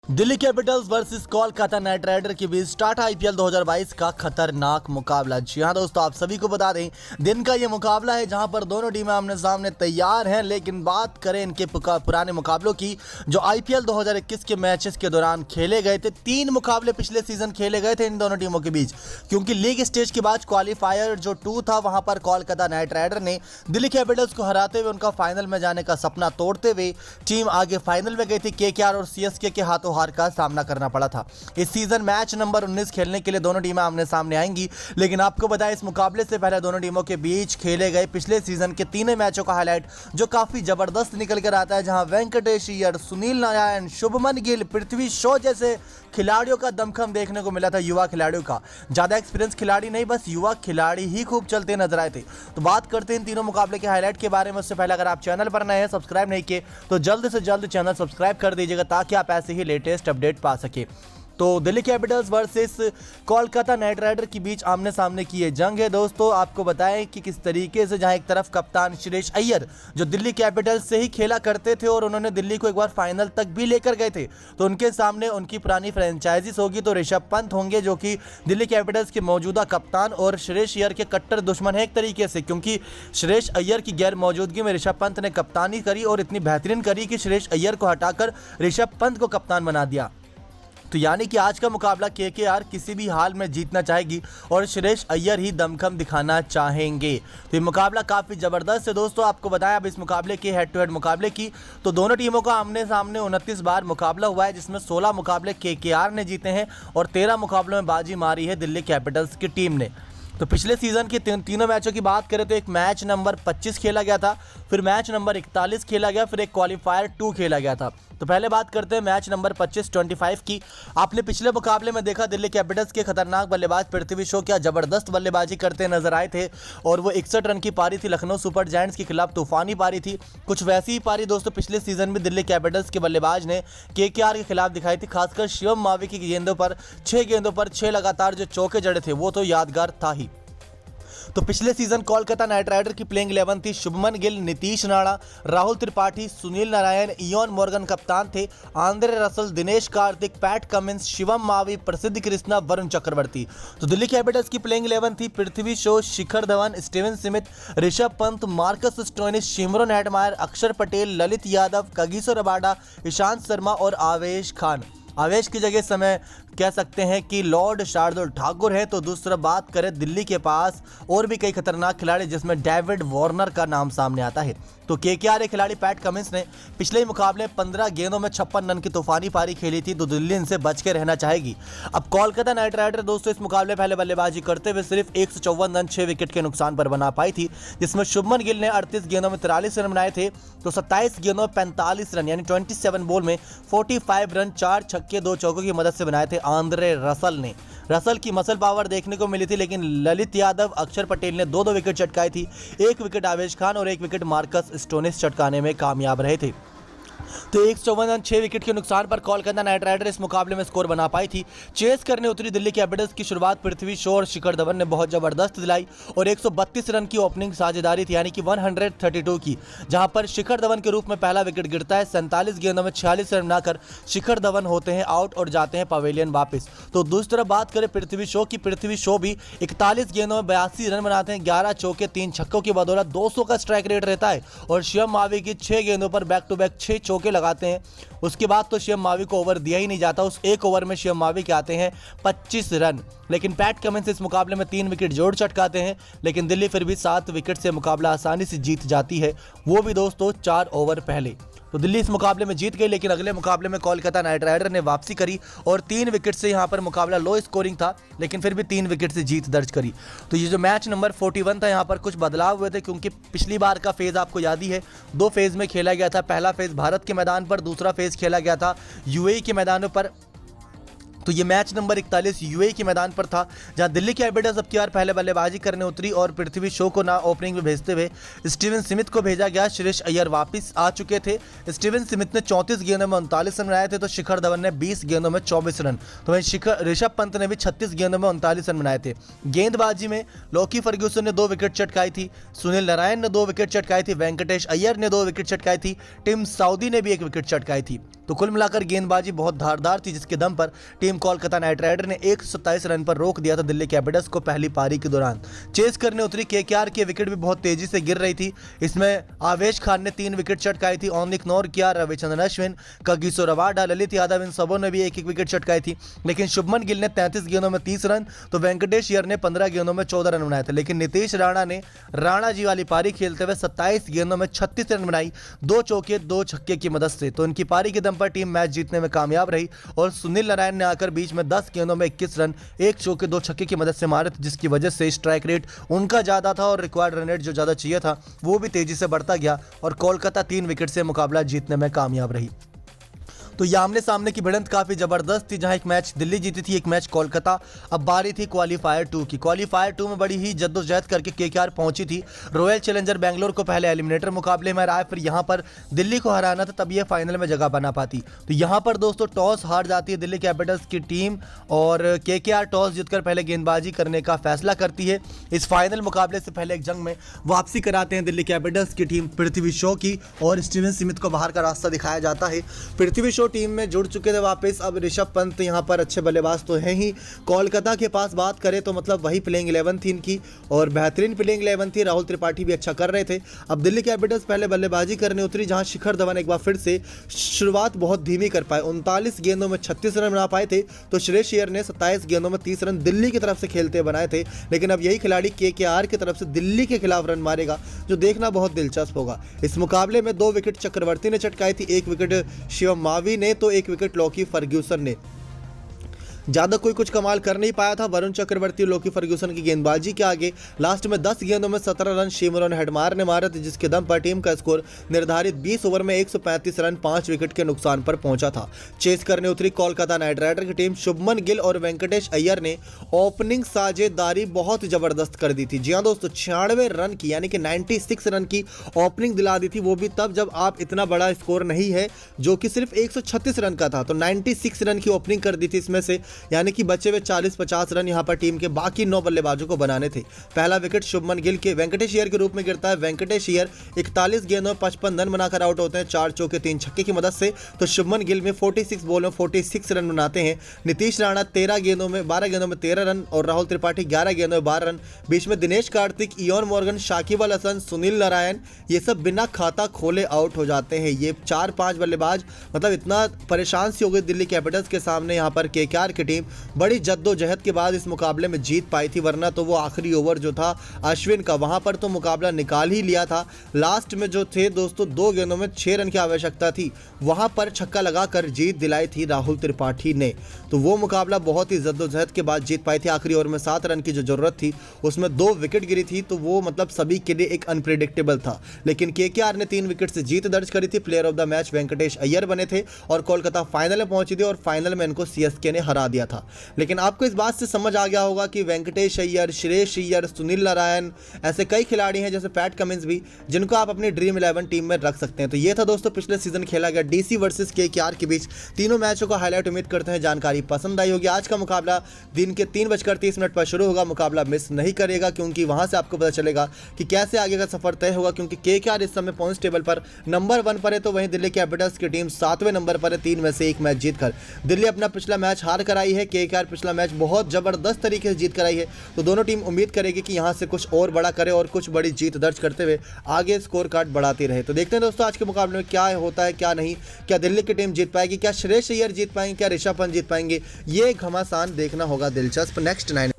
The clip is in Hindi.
Delhi Capitals versus Kolkata Knight Rider के बीच टाटा आईपीएल 2022 का खतरनाक मुकाबला। जी हाँ दोस्तों, आप सभी को बता दें दिन का ये मुकाबला है जहां पर दोनों टीमें आमने सामने तैयार हैं। लेकिन बात करें इनके पुराने मुकाबलों की जो आईपीएल 2021 के मैचेस के दौरान खेले गए थे। 3 मुकाबले पिछले सीजन खेले गए थे इन दोनों टीमों के बीच, क्योंकि लीग स्टेज के बाद क्वालिफायर जो 2 था वहां पर कोलकाता नाइट राइडर ने दिल्ली कैपिटल्स को हराते हुए उनका फाइनल में जाने का सपना तोड़ते हुए टीम आगे फाइनल में गई थी। केकेआर और सीएसके के हाथों हार का सामना करना पड़ा था। इस सीजन मैच नंबर 19 खेलने के लिए दोनों टीमें आमने सामने आएंगी। लेकिन आपको बताएं, इस मुकाबले से पहले दोनों टीमों के बीच खेले गए पिछले सीजन के 3 मैचों का हाईलाइट जो काफी जबरदस्त निकल कर आता है, जहां वेंकटेश अय्यर, सुनील नारायण, शुभमन गिल, पृथ्वी शॉ जैसे खिलाड़ियों का दमखम देखने को मिला था। युवा खिलाड़ियों का, ज्यादा एक्सपीरियंस खिलाड़ी नहीं, बस युवा खिलाड़ी ही खूब चलते नजर आए थे। तो बात करते हैं इन तीनों मुकाबले के हाईलाइट के बारे में। उससे पहले अगर आप चैनल पर नए हैं, सब्सक्राइब नहीं किए तो जल्द से जल्द चैनल सब्सक्राइब कर दीजिएगा ताकि आप ऐसे ही लेटेस्ट अपडेट पा सके। तो Delhi Capitals versus Kolkata Knight Rider के बीच आमने सामने की ये जंग है दोस्तों। आपको बताएं कि किस तरीके से, जहां एक तरफ कप्तान सुरेश अय्यर जो दिल्ली कैपिटल्स से ही खेला करते थे और उन्होंने दिल्ली को एक बार फाइनल तक भी लेकर गए थे, तो उनके सामने उनकी पुरानी फ्रेंचाइजीज होगी तो ऋषभ पंत होंगे जो कि दिल्ली कैपिटल्स के मौजूदा कप्तान और सुरेश अय्यर के कट्टर दुश्मन है एक तरीके से, क्योंकि सुरेश अय्यर की गैर मौजूदगी में ऋषभ पंत ने कप्तानी करी और इतनी बेहतरीन करी कि सुरेश अय्यर को हटाकर ऋषभ पंत को कप्तान बना दिया। तो यानी कि आज का मुकाबला केकेआर किसी भी हाल में जीतना चाहेगी और सुरेश अय्यर ही दमखम दिखाना चाहेंगे। तो ये मुकाबला काफ़ी ज़बरदस्त है दोस्तों। आपको बताया अब इस मुकाबले के हेड टू हेड मुकाबले की, तो दोनों टीमों का आमने सामने 29 बार मुकाबला हुआ है, जिसमें 16 मुकाबले केकेआर ने जीते हैं और 13 मुकाबलों में बाजी मारी है दिल्ली कैपिटल्स की टीम ने। तो पिछले सीजन के तीनों मैचों की बात करें तो एक मैच नंबर 25 खेला गया था, फिर मैच नंबर 41 खेला गया, फिर एक क्वालिफायर 2 खेला गया था। तो पहले बात करते हैं मैच नंबर 25 की। आपने पिछले मुकाबले में देखा दिल्ली कैपिटल्स के खतरनाक बल्लेबाज पृथ्वी शॉ क्या जबरदस्त बल्लेबाजी करते नजर आए थे और वो 61 रन की पारी थी लखनऊ सुपर जायंट्स के खिलाफ, तूफानी पारी थी। कुछ वैसी ही पारी दोस्तों पिछले सीजन में दिल्ली कैपिटल्स के बल्लेबाज ने केकेआर के खिलाफ दिखाई थी, खासकर शिवम मावी की गेंदों पर 6 गेंदों पर 6 लगातार जो चौके जड़े थे वो तो यादगार था ही। तो पिछले सीजन कोलकाता नाइट राइडर की प्लेइंग 11 थी। शुभमन गिल, नीतीश राणा, राहुल त्रिपाठी, सुनील नारायण, इयोन मोर्गन कप्तान थे। Andre Russell, Dinesh Karthik, PAT Cummins, Shivam Mavi, प्रसिद्ध कृष्णा, वरुण चक्रवर्ती। तो दिल्ली कैपिटल्स की प्लेइंग 11 थी। Prithvi Shaw, Shikhar Dhawan, Steven Smith, Rishabh Pant, Marcus Stoinis, Shimron Hetmyer, Axar Patel, Lalit Yadav, Kagiso Rabada, Ishant Sharma और आवेश खान। आवेश की जगह समय कह सकते हैं कि लॉर्ड शार्दुल ठाकुर है। तो दूसरा बात करें दिल्ली के पास और भी कई खतरनाक खिलाड़ी जिसमें डेविड वार्नर का नाम सामने आता है। तो केकेआर खिलाड़ी पैट कमिंस ने पिछले ही मुकाबले 15 गेंदों में 56 रन की तूफानी पारी खेली थी, तो दिल्ली इनसे बच के रहना चाहेगी। अब कोलकाता नाइट राइडर दोस्तों इस मुकाबले पहले बल्लेबाजी करते हुए सिर्फ 154 रन 6 विकेट के नुकसान पर बना पाई थी, जिसमें शुभमन गिल ने 38 गेंदों में 43 रन बनाए थे। तो 27 गेंदों में 45 रन यानी 27 बॉल में 45 रन 4 छक्के 2 चौकों की मदद से बनाए थे आंद्रे रसल ने। रसल की मसल पावर देखने को मिली थी, लेकिन ललित यादव, अक्षर पटेल ने 2-2 विकेट चटकाई थी। 1 विकेट आवेश खान और 1 विकेट मार्कस स्टोइनिस चटकाने में कामयाब रहे थे। तो 154 रन 6 विकेट के नुकसान पर कोलकाता नाइट राइडर इस मुकाबले में स्कोर बना पाई थी। चेस करने उतरी दिल्ली कैपिटल्स की शुरुआत पृथ्वी शॉ और शिखर धवन ने बहुत जबरदस्त दिलाई और 132 रन की ओपनिंग साझेदारी थी यानी कि 132 की, जहां पर शिखर धवन के रूप में पहला विकेट गिरता है। 47 गेंदों में 46 रन बनाकर शिखर धवन होते हैं आउट और जाते हैं पवेलियन वापस। तो दूसरी तरफ बात करें पृथ्वी शॉ की, पृथ्वी शॉ भी 41 गेंदों में 82 रन बनाते हैं। 11 चौके 3 छक्कों की बदौलत 200 का स्ट्राइक रेट रहता है और शिवम मावी की 6 गेंदों पर बैक टू बैक 6 चौके लगाते हैं। उसके बाद तो शिवम मावी को ओवर दिया ही नहीं जाता। उस एक ओवर में शिवम मावी के आते हैं 25 रन, लेकिन पैट कमिंस इस मुकाबले में 3 विकेट जोड़ चटकाते हैं, लेकिन दिल्ली फिर भी 7 विकेट से मुकाबला आसानी से जीत जाती है, वो भी दोस्तों 4 ओवर पहले। तो दिल्ली इस मुकाबले में जीत गई, लेकिन अगले मुकाबले में कोलकाता नाइट राइडर ने वापसी करी और 3 विकेट से यहां पर मुकाबला लो स्कोरिंग था, लेकिन फिर भी 3 विकेट से जीत दर्ज करी। तो ये जो मैच नंबर 41 था, यहां पर कुछ बदलाव हुए थे, क्योंकि पिछली बार का फेज आपको याद ही है 2 फेज में खेला गया था। पहला फेज भारत के मैदान पर, दूसरा फेज खेला गया था यूएई के मैदानों पर। तो ये मैच नंबर 41 यूएई के मैदान पर था, जहां दिल्ली कैपिटल्स अब की बार पहले बल्लेबाजी करने उतरी और पृथ्वी शॉ को ना ओपनिंग में भेजते हुए स्टीवन स्मिथ को भेजा गया। श्रेयस अय्यर वापस आ चुके थे। स्टीवन स्मिथ ने 34 गेंदों में 39 रन बनाए थे, तो शिखर धवन ने 20 गेंदों में 24 रन, तो वहीं ऋषभ पंत ने भी 36 गेंदों में 39 रन बनाए थे। गेंदबाजी में लॉकी फर्ग्यूसन ने 2 विकेट चटकाई थी, सुनील नारायण ने 2 विकेट चटकाई थी, वेंकटेश अय्यर ने 2 विकेट चटकाई थी, टिम साउदी ने भी 1 विकेट चटकाई थी। तो कुल मिलाकर गेंदबाजी बहुत धारदार थी, जिसके दम पर टीम कोलकाता नाइट राइडर ने 127 रन पर रोक दिया था दिल्ली कैपिटल्स को पहली पारी के दौरान। चेस करने उतरी केकेआर की विकेट भी बहुत तेजी से गिर रही थी। इसमें आवेश खान ने 3 विकेट चटकाई थी, ओनिक Nortje, Ravichandran Ashwin, Kagiso Rabada, Lalit Yadav, इन सबों ने भी 1-1 विकेट चटकाई थी। लेकिन शुभमन गिल ने 33 गेंदों में 30 रन, तो वेंकटेश अय्यर ने 15 गेंदों में 14 रन बनाए थे। लेकिन नीतीश राणा ने राणा जी वाली पारी खेलते हुए 27 गेंदों में 36 रन बनाई, 2 चौके 2 छक्के की मदद से। तो इनकी पारी के दम पर टीम मैच जीतने में कामयाब रही और सुनील नारायण ने आकर बीच में 10 गेंदों में 21 रन, 1 चौके 2 छक्के की मदद से मारे थे, जिसकी वजह से स्ट्राइक रेट उनका ज्यादा था और रिक्वायर्ड रन रेट जो ज्यादा चाहिए था वो भी तेजी से बढ़ता गया और कोलकाता 3 विकेट से मुकाबला जीतने में कामयाब रही। तो ये आमने सामने की भिड़ंत काफी जबरदस्त थी, जहां एक मैच दिल्ली जीती थी, एक मैच कोलकाता। अब बारी थी क्वालीफायर 2 की। क्वालीफायर 2 में बड़ी ही जद्दोजहद करके केकेआर पहुंची थी। रॉयल चैलेंजर बेंगलोर को पहले एलिमिनेटर मुकाबले में हराया, फिर यहां पर दिल्ली को हराना था, तब ये फाइनल में जगह बना पाती। तो यहां पर दोस्तों टॉस हार जाती है दिल्ली कैपिटल्स की टीम और केकेआर टॉस जीतकर पहले गेंदबाजी करने का फैसला करती है। इस फाइनल मुकाबले से पहले एक जंग में वापसी कराते हैं दिल्ली कैपिटल्स की टीम पृथ्वी शॉ की और स्टीवन स्मिथ को बाहर का रास्ता दिखाया जाता है। पृथ्वी शॉ टीम में जुड़ चुके थे वापस। अब ऋषभ पंत यहां पर अच्छे बल्लेबाज तो हैं ही। कोलकाता के पास बात करें तो मतलब वही प्लेइंग 11 थी इनकी और बेहतरीन प्लेइंग 11 थी। राहुल त्रिपाठी भी अच्छा कर रहे थे। अब दिल्ली कैपिटल्स पहले बल्लेबाजी करने उतरी, जहां शिखर धवन एक बार फिर से शुरुआत बहुत धीमी कर पाए। 39 गेंदों में 36 रन बना पाए थे, तो श्रेयस अय्यर ने 27 गेंदों में 30 रन दिल्ली की तरफ से खेलते बनाए थे। लेकिन अब यही खिलाड़ी केकेआर की तरफ से दिल्ली के खिलाफ रन मारेगा, जो देखना बहुत दिलचस्प होगा। इस मुकाबले में 2 विकेट चक्रवर्ती ने चटकाई थी, 1 विकेट शिवम मावी ने, तो 1 विकेट लॉकी फर्ग्यूसन ने। ज्यादा कोई कुछ कमाल कर नहीं पाया था वरुण चक्रवर्ती और लॉकी फर्ग्यूसन की गेंदबाजी के आगे। लास्ट में 10 गेंदों में 17 रन शिमरन हेडमायर ने मारे थे, जिसके दम पर टीम का स्कोर निर्धारित 20 ओवर में 135 रन 5 विकेट के नुकसान पर पहुंचा था। चेस करने उतरी कोलकाता नाइट राइडर की टीम। शुभमन गिल और वेंकटेश अय्यर ने ओपनिंग साझेदारी बहुत जबरदस्त कर दी थी। जी हाँ दोस्तों, 96 रन की यानी कि 96 रन की ओपनिंग दिला दी थी, वो भी तब जब आप इतना बड़ा स्कोर नहीं है जो कि सिर्फ 136 रन का था। तो 96 रन की ओपनिंग कर दी थी इसमें से, यानी कि बचे हुए 40-50 रन यहां पर टीम के बाकी 9 बल्लेबाजों को बनाने थे। पहला विकेट शुभमन गिल के वेंकटेश अय्यर के रूप में गिरता है। वेंकटेश अय्यर 41 गेंदों में 55 रन बनाकर आउट होते हैं 4 चौके 3 छक्के की मदद से। तो शुभमन गिल में 46 बॉल में 46 रन बनाते हैं। नीतीश राणा 12 गेंदों में 13 रन और राहुल त्रिपाठी 11 गेंदों में 12 रन। बीच में दिनेश कार्तिक, इयोन मॉर्गन, शाकिब अल हसन, सुनील नारायण, ये सब बिना खाता खोले आउट हो जाते हैं। ये 4-5 बल्लेबाज मतलब इतना परेशान सी हो गई दिल्ली कैपिटल्स के सामने यहाँ पर केकेआर की टीम। बड़ी जद्दोजहद के बाद इस मुकाबले में जीत पाई थी, वरना तो वो आखिरी ओवर जो था अश्विन का, वहां पर तो मुकाबला निकाल ही लिया था। लास्ट में जो थे दोस्तों 2 गेंदों में 6 रन की आवश्यकता थी, वहां पर छक्का लगाकर जीत दिलाई थी राहुल त्रिपाठी ने। तो वो मुकाबला बहुत ही जद्दोजहद के बाद जीत पाई थी। आखिरी ओवर में 7 रन की जो जरूरत थी उसमें 2 विकेट गिरी थी, तो वो मतलब सभी के लिए एक अनप्रिडिक्टेबल था। लेकिन केकेआर ने 3 विकेट से जीत दर्ज करी थी। Player of the match Venkatesh Iyer बने थे और कोलकाता फाइनल में पहुंची थी और फाइनल में इनको सीएसके ने हरा दिया था। लेकिन आपको इस बात से समझ आ गया होगा कि वेंकटेश अय्यर, श्रेयस अय्यर, सुनील नारायण, ऐसे कई खिलाड़ी हैं जैसे पैट कमिंस भी, जिनको आप अपनी ड्रीम 11 टीम में रख सकते हैं। तो ये था दोस्तों पिछले सीजन खेला गया डीसी वर्सेस केकेआर के बीच तीनों मैचों का हाईलाइट। उम्मीद करते हैं जानकारी पसंद आई होगी। आज का मुकाबला दिन के 3:30 पर शुरू होगा। मुकाबला मिस नहीं करेगा, क्योंकि वहां से आपको पता चलेगा कि कैसे आगे का सफर तय होगा। क्योंकि केकेआर इस समय पॉइंट्स टेबल पर नंबर 1 पर है, तो वहीं दिल्ली कैपिटल्स की टीम 7वें नंबर पर है। 3 में से 1 मैच जीतकर दिल्ली अपना पिछला मैच हार कर आई है। केकेआर पिछला मैच बहुत जबरदस्त तरीके से जीत कर आई है। तो दोनों टीम उम्मीद करेगी कि यहां से कुछ और बड़ा करे और कुछ बड़ी जीत दर्ज करते हुए आगे स्कोर कार्ड बढ़ाती रहे। तो देखते हैं दोस्तों आज के मुकाबले में क्या होता है क्या नहीं। क्या दिल्ली की टीम जीत पाएगी, क्या श्रेयस अय्यर जीत पाएंगे, क्या ऋषभ पंत जीत पाएंगे, ये घमासान देखना होगा दिलचस्प। नेक्स्ट 9